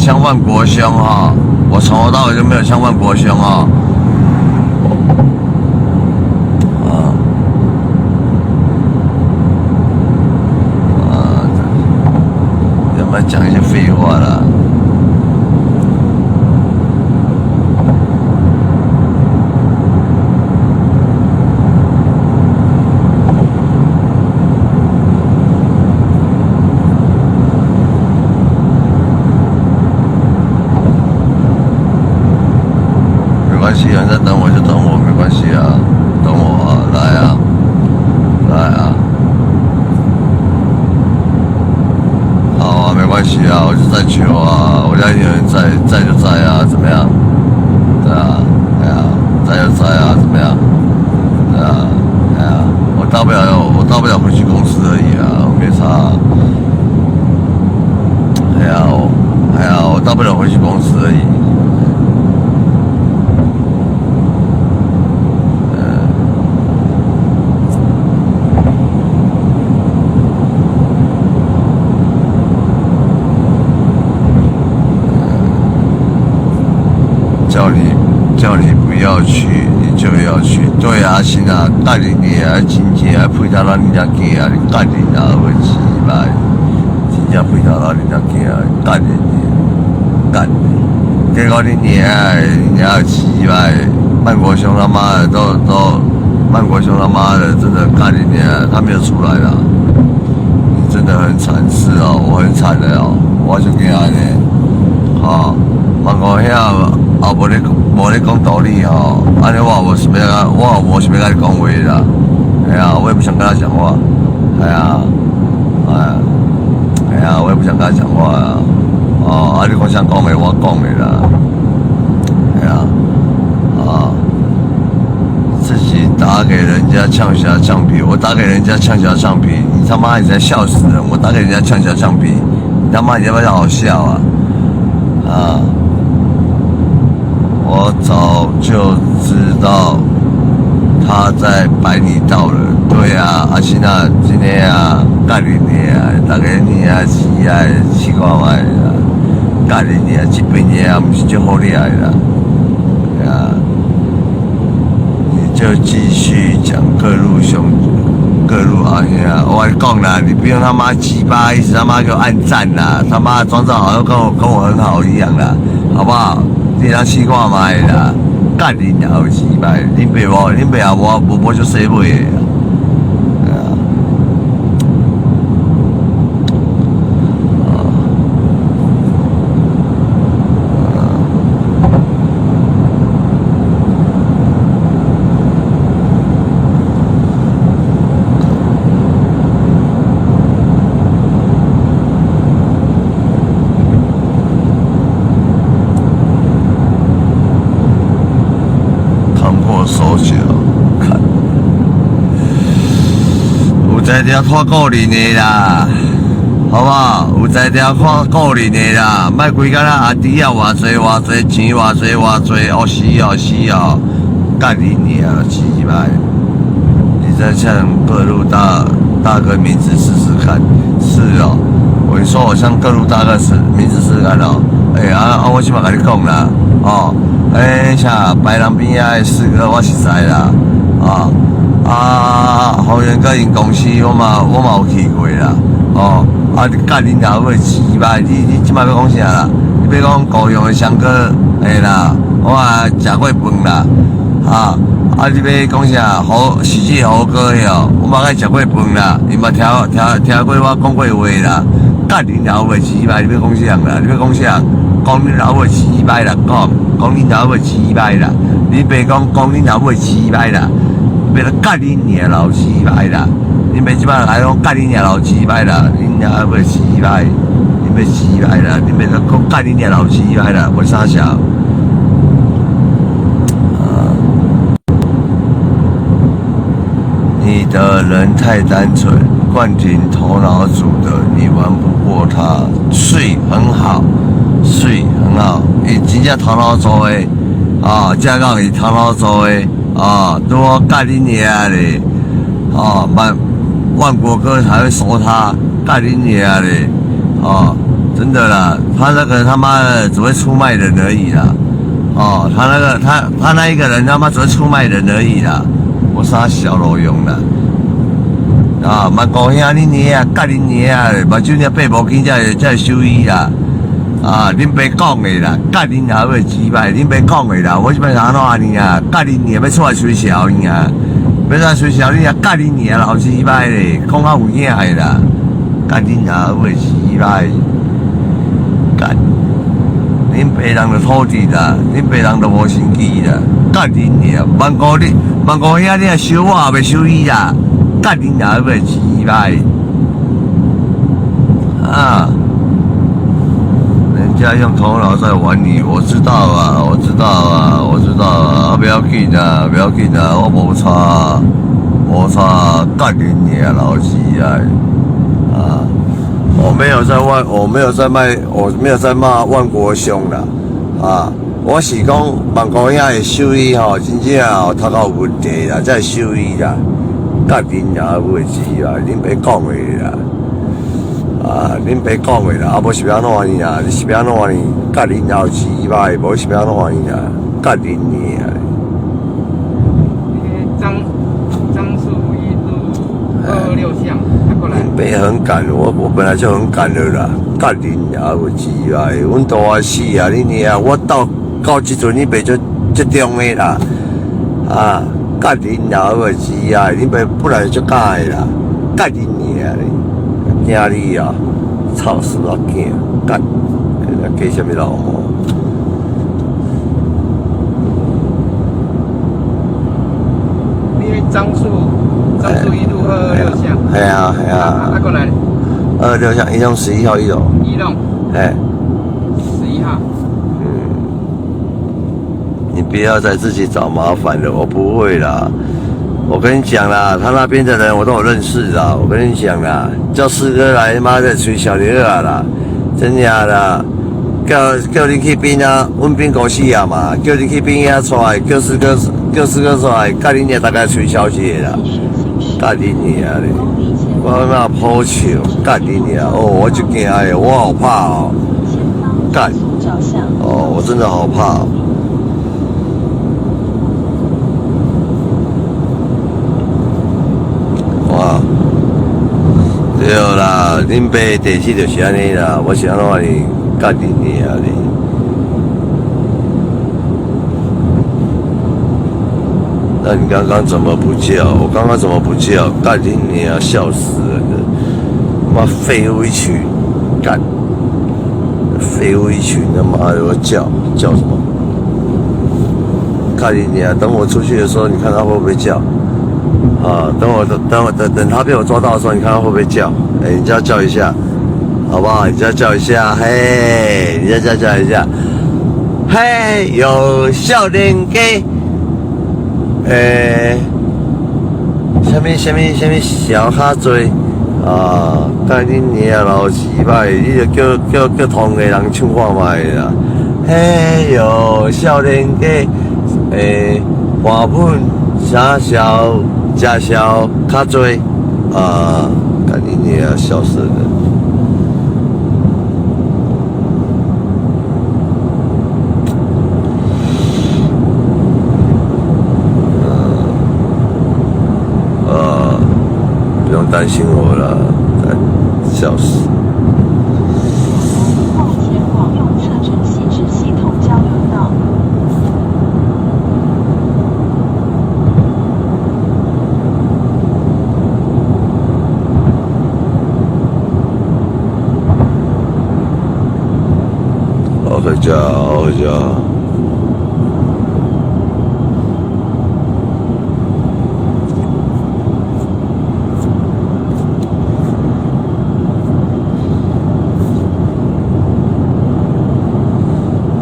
相犯国兄哈，我从头到尾就没有相犯国兄哈。有没有讲一些废话啦？没关系，有人在等我就等我，没关系啊，等我啊，来啊，来啊，好啊，没关系啊，我就在求啊，我家有人在就在啊，怎么样？对啊，哎呀，在就在啊，怎么样？对啊，哎呀，我大不了回去公司而已啊，我没差啊。哎呀，我大不了回去公司而已。叫你不要去，你就要去。对啊，是啊，带领你啊，真正啊，配套咱人家家啊，你带领啊，会失败。真正配套咱人家家啊，带领你，干你。结果你也失败。曼国兄他妈的曼国兄他妈的真的干你啊，他没有出来啦。你真的很惨，是哦，我很惨的哦，我就惊呢，好，曼国兄。啊，无咧讲道理吼，安尼我无想要甲你讲话啦，哎呀，我也不想跟他讲话，哎呀，我也不想跟他讲话啊，哦，啊，你讲想讲的，我讲的啦，哎呀，自己打给人家呛侠呛皮，我打给人家呛侠呛皮，你他妈你才笑死人，我打给人家呛侠呛皮，你他妈你要不要好笑啊？啊！我早就知道他在摆你道了，对啊，阿新啊，今天啊，干你啊，大家你啊，试看卖啦，干你啊，这边你啊，不是就好厉害啦，对啊，你就继续讲各路阿兄啊，我跟你讲啦，你不用他妈鸡巴，一直他妈给我按赞啦，他妈装作好像跟我很好一样啦，好不好？你当试看卖啦，干你娘有鸡巴！恁爸啊无就洗尾的，手脚看，有在条看个人的啦，好不好？有在条看个人的啦，莫规个阿弟啊，偌济钱，偌济，哦是哦，干你娘鸡巴！你再向各路大哥名字试试看，是哦。我说我向各路大哥名字试试看哦。我即马甲你讲啦，哦。像白人边仔的四哥我是知啦，宏源哥因公司我嘛有去过啦，你干恁老母鸡巴，你即摆要讲啥啦？你要讲高雄的香哥，啦，我食过饭啦，你要讲啥喜剧猴哥哟，我嘛甲食过饭啦，伊嘛听过我讲过话啦，干恁老母鸡巴，你要讲啥啦？你要讲啥？讲恁老母鸡巴啦，讲恁老母鸡巴啦，你别讲恁老母鸡巴啦，别说干恁娘老鸡巴啦，你别即摆来讲干恁娘老鸡巴啦，恁老母鸡巴，你别鸡巴啦，你别说讲干恁娘老鸡巴啦，我傻笑。你的人太单纯，冠廷头脑组的，你玩不过他，水很好。水很好，伊真正头脑做诶，正讲伊头脑做诶，如果干你娘嘞，万国哥才会收他，干你娘嘞，真的啦，他那个他妈的只会出卖人而已啦。哦，他那一个人他妈只会出卖人而已啦。我啥小路用啦。啊，蛮高兴恁爷啊，甲恁爷啊，目睭了爬无紧才会收医啦。啊，恁爸讲的啦，甲恁爷要击败，恁爸讲的啦，我是要安怎安尼啊？甲恁爷要出来吹箫呢啊？要出来吹箫，恁爷甲恁爷老击败咧，讲较有影的啦，甲恁爷要击败，干，恁爸人就土地啦，恁爸人就无生气啦，甲恁爷，万古兄你若收我也袂收伊啦，甲恁爷要击败，啊。人家用头脑在玩你，我知道啊，不要紧啊，我无差，干你娘老鸡啊！我没有在骂万国兄啦，啊，我是讲万国兄的手艺吼，真正吼读到有问题啦，才会收伊啦，干你娘袂死啦，恁别讲的啦。啊，恁爸讲的啦，无是要安怎呢啊？你是要安怎呢？甲恁后起歹，无是要安怎呢啊？甲恁呢啊！张树一路226巷，过来。恁爸很赶，我本来就很赶的啦，甲恁也有起歹，阮大阿死啊！恁呢啊，我到即阵恁爸就中的啦，啊，甲恁也有起歹，恁爸本来就假的啦，甲恁呢啊！惊你啊！操死我囝！干，给什么老母？你樟树一路226巷。系啊。过来。226巷，一栋11号1楼。1栋。哎。11号。你不要再自己找麻烦了，我不会啦。我跟你讲啦，他那边的人我都有认识啦。我跟你讲啦，叫四哥来，妈的吹小牛啊啦，真假啦？叫你去边啊，阮边公司啊嘛，叫你去边遐出来，叫四哥出来，甲恁娘大概吹小姐啦，甲恁娘咧，我他妈抱笑，甲恁娘哦，我就惊哎，我好怕哦，干，哦，我真的好怕哦。对啦，恁爸地址就是安尼啦，我是安怎呢？甲恁娘咧。那你刚刚怎么不叫？我刚刚怎么不叫？干恁娘，笑死人了！妈废物一群，干！废物一群，他妈的，我叫什么？干恁娘！等我出去的时候，你看他会不会叫？啊，等他被我抓到的时候，你看他会不会叫？哎，你再叫一下，好不好？你再叫一下，嘿，你再叫一下，嘿，有少年家，什么小卡嘴啊？干恁娘老鸡巴，你就叫同个人唱看卖啦。嘿，有少年家，花盆啥小。家小卡嘴啊，干你娘，笑死人了！不用担心我了，笑死！前往右侧城西至系统交流道。回家。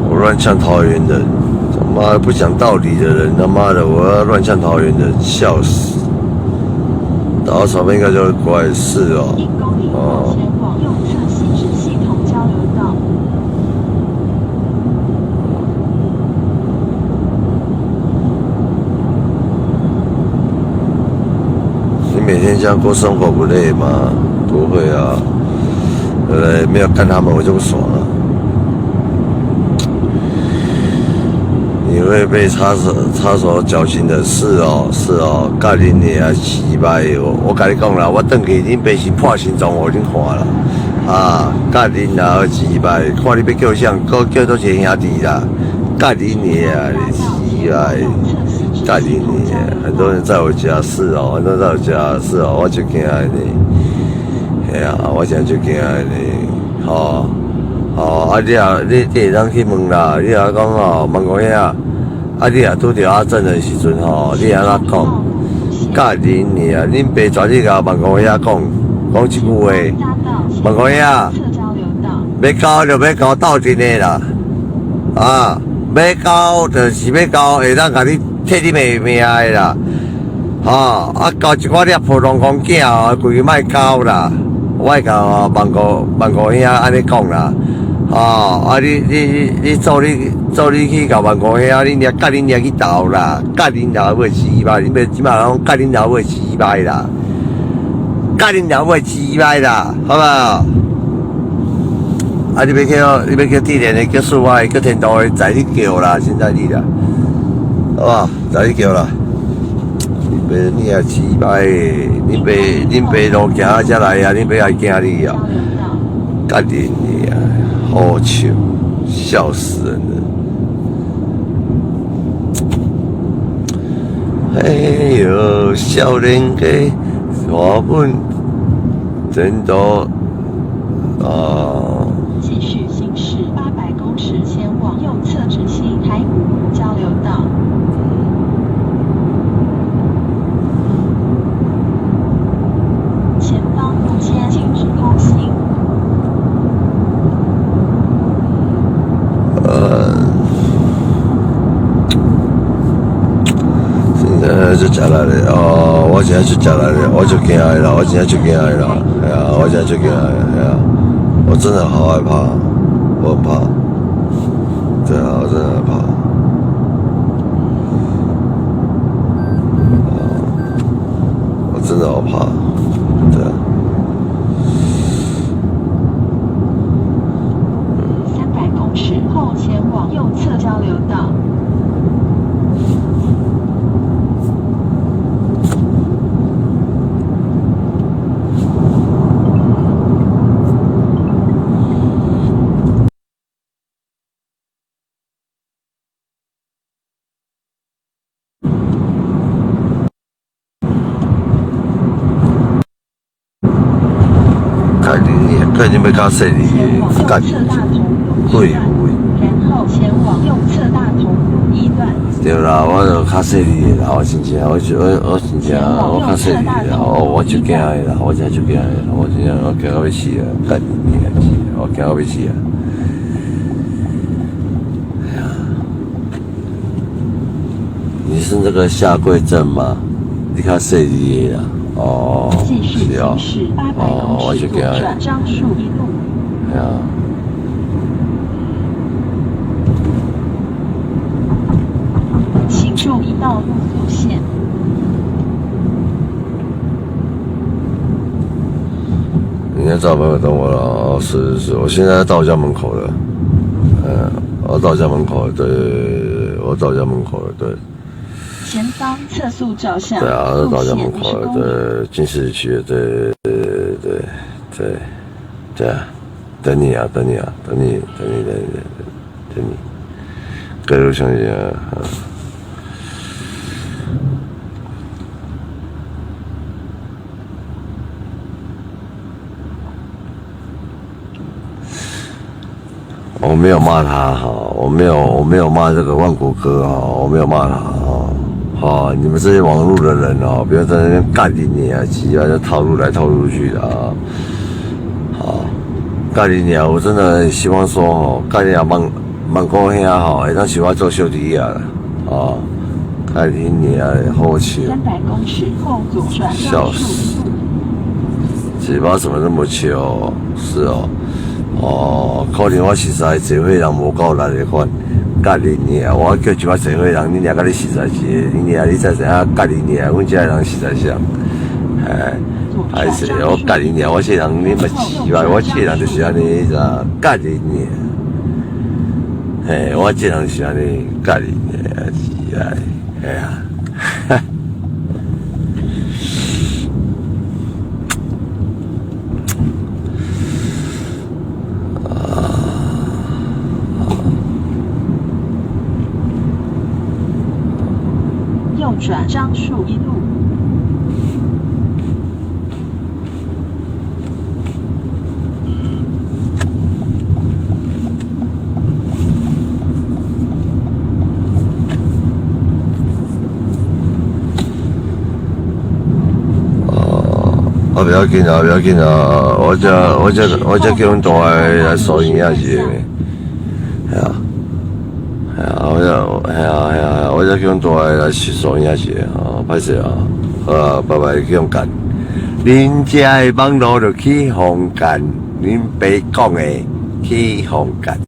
我乱呛桃园人，他妈不讲道理的人，他妈的我要乱呛桃园人，笑死！打到草莓应该就会乖，是哦。哦。每天这样过生活不累吗？不会啊，对不对？没有干他们我就不爽了。你会被插手绞刑的是哦，干你娘鸡巴的！我跟你讲啦，我回去恁爸是破心脏我恁看啦，啊，干你娘鸡巴！看你要叫啥，叫做一个兄弟啦，干你娘鸡巴！干你娘！很多人在我家是哦，很多人在我家是哦，我就惊你，哎呀，我现在就惊你，吼。啊！你会当去问啦，你若讲吼，问讲遐，你若拄着阿正的时阵吼，你安怎讲？教恁尔，恁爸全日甲问讲遐讲一句话，问讲遐，要交就要交斗阵的啦，啊，要交就是要交，会当甲你替你命的啦，啊，交一寡粒普通公囝哦，规莫交啦，我会甲问讲遐安尼讲啦。你做你去甲万国遐，你娘甲你娘去斗啦，甲你娘买鸡巴，你即马讲甲你娘买鸡巴啦，甲你娘买鸡巴啦，好不好？你要叫地点的，叫数外，叫天道的，在你叫啦，现在你啦，好不好？在你叫啦。你也鸡巴的，恁爸路行才来啊，恁爸也惊你啊，甲你娘！好糗，笑死人了！哎呦，少年家花本真多啊！继续行驶800公尺，前往右侧直行台五交流道。前方路肩禁止通行。就食来咧哦，我现在就食来咧，我就惊的啦，我现在就惊的啦，哎呀，我现在就惊的，哎呀，我真的好害怕，我很怕，对啊，我真的很怕，我真的好怕，对啊。300公尺后前往右侧交流道。看你要较细哩，干对然后前往右侧大同一段。对啦，我就较细哩啦，我真正，我真正，我较细哩啦，我就惊的啦，我真就惊的啦，我真正我惊到要死啊，干你娘！我惊到要死啊！哎呀，你是那个下跪症吗？你较细哩啦。哦，是哦，我就惊的。樟树一路。哎呀。请注意道路路线。你在找朋友等我了哦，是，我现在到我家门口了。我到我家门口了，对，我到我家门口了，对。前方测速照相。对啊，到我家门口了，对，进市区，对，等你啊，等你，各路相见啊！我没有骂他哈，我没有骂这个万国哥哈，我没有骂他哈。好，你们这些网络的人哦，不要在那边干你啊，鸡啊，就套路来套路去的啊。好，干你啊，我真的很希望说哦，干你啊，蛮高兴啊，吼，会当喜欢做小弟啊，哦，干你啊，好笑。300公尺后左转。笑死，嘴巴怎么那么巧？是哦。哦，可能我实在社会人无够力的款，甲你娘！我叫一寡社会人，你娘甲你实在是，你娘你再怎样甲你娘，阮遮人实在像，歹势，我教你尔，我这人你嘛奇怪，我这人就是安尼咋教你尔，我这人是安尼教你尔，奇怪，啊，右转樟树一路。不要紧啊，不要紧啊，我这叫阮大个来收银仔是的，我这叫阮大个来收银仔是的，歹势啊，好啊，拜拜，去用干。恁遮的网络就去红干，恁爸讲的去红干。